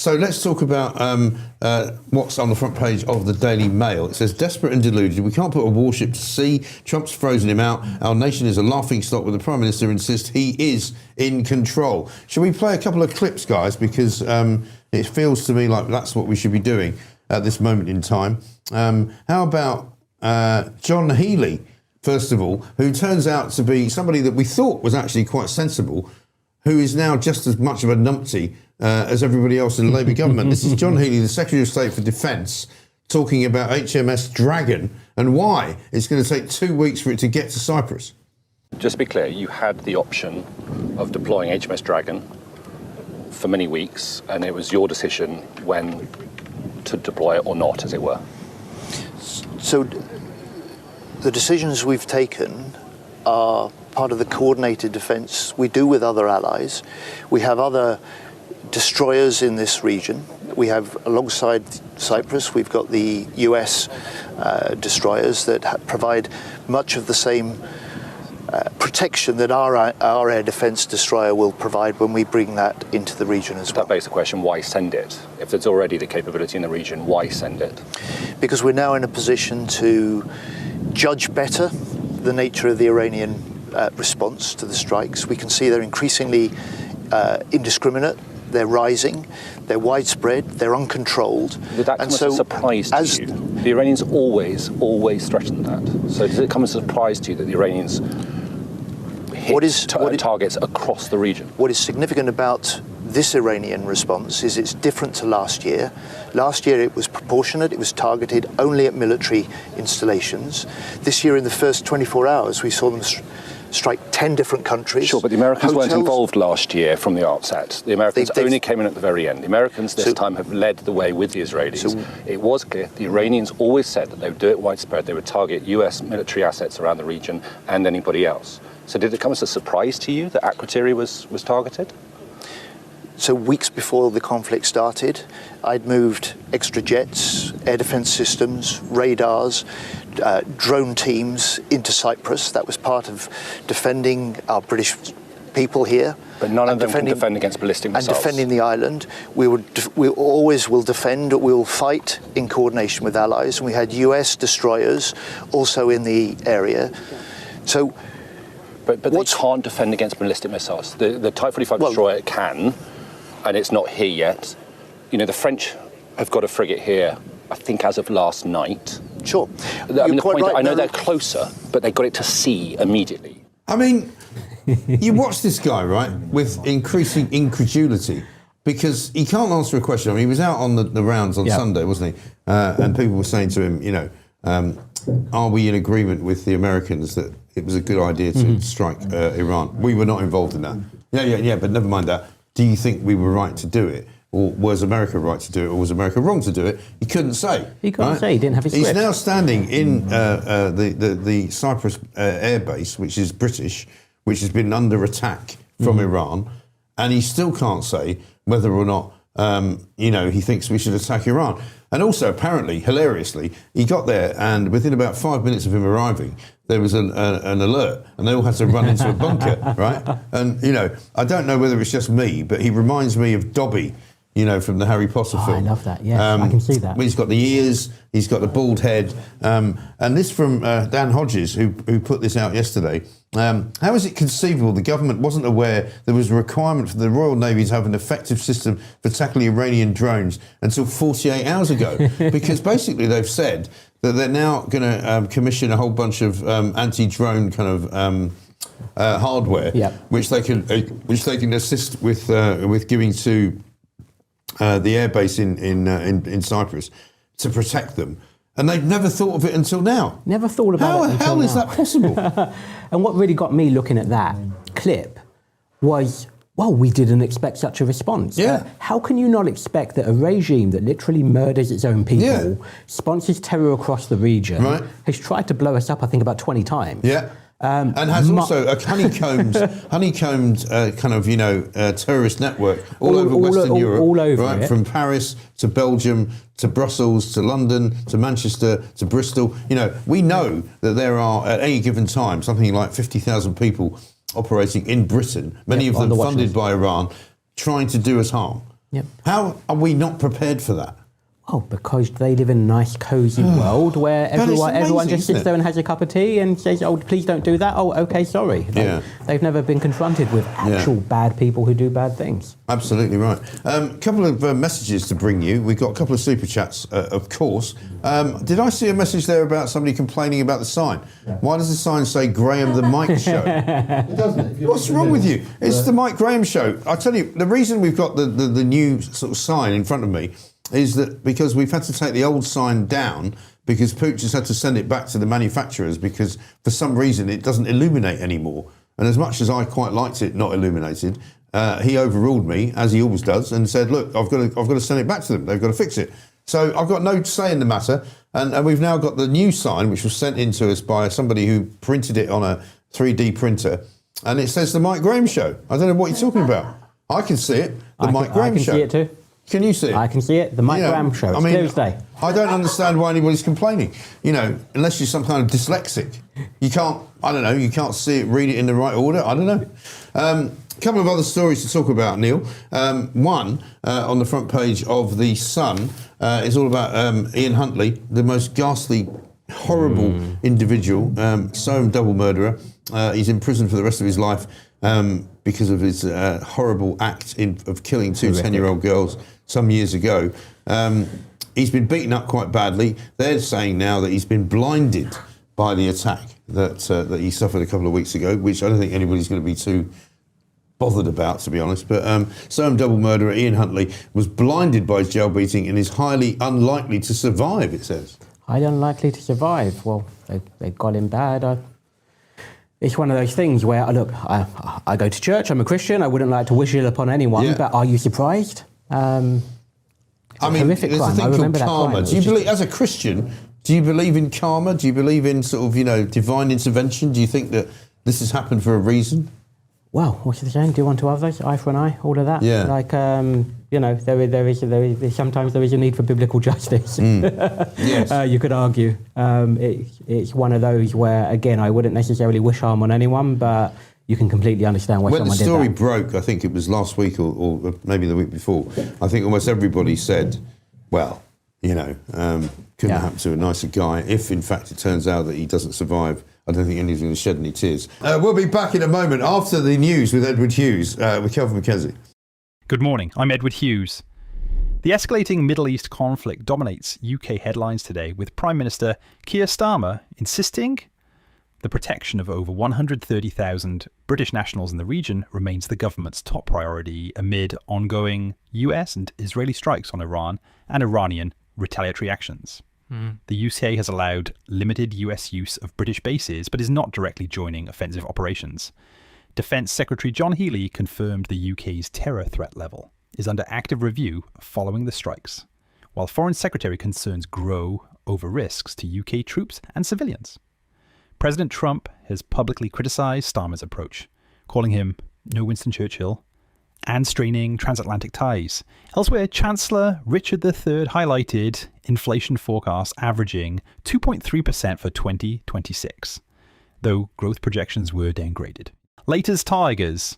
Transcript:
So let's talk about what's on the front page of the Daily Mail. It says, desperate and deluded, we can't put a warship to sea. Trump's frozen him out. Our nation is a laughingstock with the Prime Minister insists he is in control. Shall we play a couple of clips, guys? Because it feels to me like that's what we should be doing at this moment in time. How about John Healey, first of all, who turns out to be somebody that we thought was actually quite sensible, who is now just as much of a numpty as everybody else in the Labour government. This is John Healey, the Secretary of State for Defence, talking about HMS Dragon and why it's going to take 2 weeks for it to get to Cyprus. Just to be clear, you had the option of deploying HMS Dragon for many weeks, and it was your decision when to deploy it or not, as it were. So the decisions we've taken are part of the coordinated defence we do with other allies. We have other destroyers in this region. We have, alongside Cyprus, we've got the US destroyers that provide much of the same protection that our air defence destroyer will provide when we bring that into the region as well. That begs the question, why send it? If there's already the capability in the region, why send it? Because we're now in a position to judge better the nature of the Iranian response to the strikes. We can see they're increasingly indiscriminate, they're rising, they're widespread, they're uncontrolled. Did that come as a surprise to you? The Iranians always threatened that. So does it come as a surprise to you that the Iranians hit targets across the region? What is significant about this Iranian response is it's different to last year. Last year it was proportionate, it was targeted only at military installations. This year in the first 24 hours we saw them strike 10 different countries. Sure, but the Americans weren't involved last year from the outset. The Americans only came in at the very end. The Americans this time have led the way with the Israelis. It was clear. The Iranians always said that they would do it widespread. They would target US military assets around the region and anybody else. So did it come as a surprise to you that Akrotiri was targeted? So weeks before the conflict started, I'd moved extra jets, air defence systems, radars, drone teams into Cyprus. That was part of defending our British people here. But none of them can defend against ballistic missiles. And defending the island. We always will defend, we will fight in coordination with allies. And we had US destroyers also in the area. So, But they can't defend against ballistic missiles. The Type 45 destroyer can, and it's not here yet. You know, the French have got a frigate here, I think, as of last night. Sure. I mean, the point, right, I know they're closer, but they got it to sea immediately. I mean, you watch this guy, right, with increasing incredulity, because he can't answer a question. I mean, he was out on the rounds on Sunday, wasn't he? And people were saying to him, you know, are we in agreement with the Americans that it was a good idea to strike Iran? We were not involved in that. Yeah, but never mind that. Do you think we were right to do it? Or was America right to do it? Or was America wrong to do it? He couldn't say. He couldn't say. He didn't have his script. He's now standing in the Cyprus airbase, which is British, which has been under attack from Iran, and he still can't say whether or not he thinks we should attack Iran. And also, apparently, hilariously, he got there, and within about 5 minutes of him arriving, there was an alert, and they all had to run into a bunker, right? And, you know, I don't know whether it's just me, but he reminds me of Dobby, you know, from the Harry Potter film. I love that, yes, I can see that. He's got the ears, he's got the bald head. And this from Dan Hodges, who put this out yesterday. How is it conceivable the government wasn't aware there was a requirement for the Royal Navy to have an effective system for tackling Iranian drones until 48 hours ago? Because basically they've said that they're now going to commission a whole bunch of anti-drone kind of hardware, which they can assist with giving to the airbase in Cyprus to protect them. And they've never thought of it until now. Never thought about it until now. How is that possible? And what really got me looking at that clip was, well, we didn't expect such a response. Yeah. How can you not expect that a regime that literally murders its own people, sponsors terror across the region, has tried to blow us up, I think, about 20 times? Yeah. And has also a honeycombed kind of, terrorist network all over Western Europe. All over right? it. From Paris to Belgium to Brussels to London to Manchester to Bristol. You know, we know that there are, at any given time, something like 50,000 people operating in Britain, many of them funded by Iran, trying to do us harm. Yep. How are we not prepared for that? Oh, because they live in a nice, cosy world where everyone just sits there and has a cup of tea and says, oh, please don't do that. Oh, okay, sorry. They've never been confronted with actual bad people who do bad things. Absolutely right. Couple of messages to bring you. We've got a couple of super chats, of course. Did I see a message there about somebody complaining about the sign? Yeah. Why does the sign say Graham the Mike Show? It doesn't. What's wrong with you? It's the Mike Graham Show. I tell you, the reason we've got the new sort of sign in front of me is that because we've had to take the old sign down because Pooch has had to send it back to the manufacturers because for some reason it doesn't illuminate anymore. And as much as I quite liked it not illuminated, he overruled me, as he always does, and said, look, I've got to send it back to them. They've got to fix it. So I've got no say in the matter. And we've now got the new sign, which was sent in to us by somebody who printed it on a 3D printer. And it says the Mike Graham Show. I don't know what you're talking about. I can see it. Mike Graham Show. I can see it too. Can you see it? I can see it. The Mike Graham Show. It's Tuesday. I don't understand why anybody's complaining. You know, unless you're some kind of dyslexic. You can't, I don't know, you can't see it, read it in the right order. I don't know. A couple of other stories to talk about, Neil. One, on the front page of The Sun, is all about Ian Huntley, the most ghastly, horrible individual, double murderer. He's in prison for the rest of his life because of his horrible act of killing two 10-year-old girls some years ago. He's been beaten up quite badly. They're saying now that he's been blinded by the attack that he suffered a couple of weeks ago, which I don't think anybody's going to be too bothered about, to be honest. But double murderer Ian Huntley was blinded by his jail beating and is highly unlikely to survive, it says. Highly unlikely to survive. Well, they got him bad. It's one of those things where, look, I go to church, I'm a Christian, I wouldn't like to wish ill upon anyone, but are you surprised? There's a thing called karma. Do you believe, as a Christian, do you believe in karma? Do you believe in sort of, divine intervention? Do you think that this has happened for a reason? Well, what's the saying? Do unto others, eye for an eye, all of that. Yeah. Like, sometimes there is a need for biblical justice. Yes. You could argue. It's one of those where, again, I wouldn't necessarily wish harm on anyone, but you can completely understand why someone did that. When the story broke, I think it was last week or maybe the week before, I think almost everybody said, well, couldn't happen to a nicer guy. If, in fact, it turns out that he doesn't survive, I don't think anyone's going to shed any tears. We'll be back in a moment after the news with Edward Hughes, with Kelvin McKenzie. Good morning, I'm Edward Hughes. The escalating Middle East conflict dominates UK headlines today, with Prime Minister Keir Starmer insisting the protection of over 130,000 British nationals in the region remains the government's top priority amid ongoing US and Israeli strikes on Iran and Iranian retaliatory actions. The UK has allowed limited US use of British bases, but is not directly joining offensive operations. Defence Secretary John Healey confirmed the UK's terror threat level is under active review following the strikes, while Foreign Secretary concerns grow over risks to UK troops and civilians. President Trump has publicly criticised Starmer's approach, calling him no Winston Churchill and straining transatlantic ties. Elsewhere, Chancellor Richard III highlighted inflation forecasts averaging 2.3% for 2026, though growth projections were downgraded. Laters Tigers.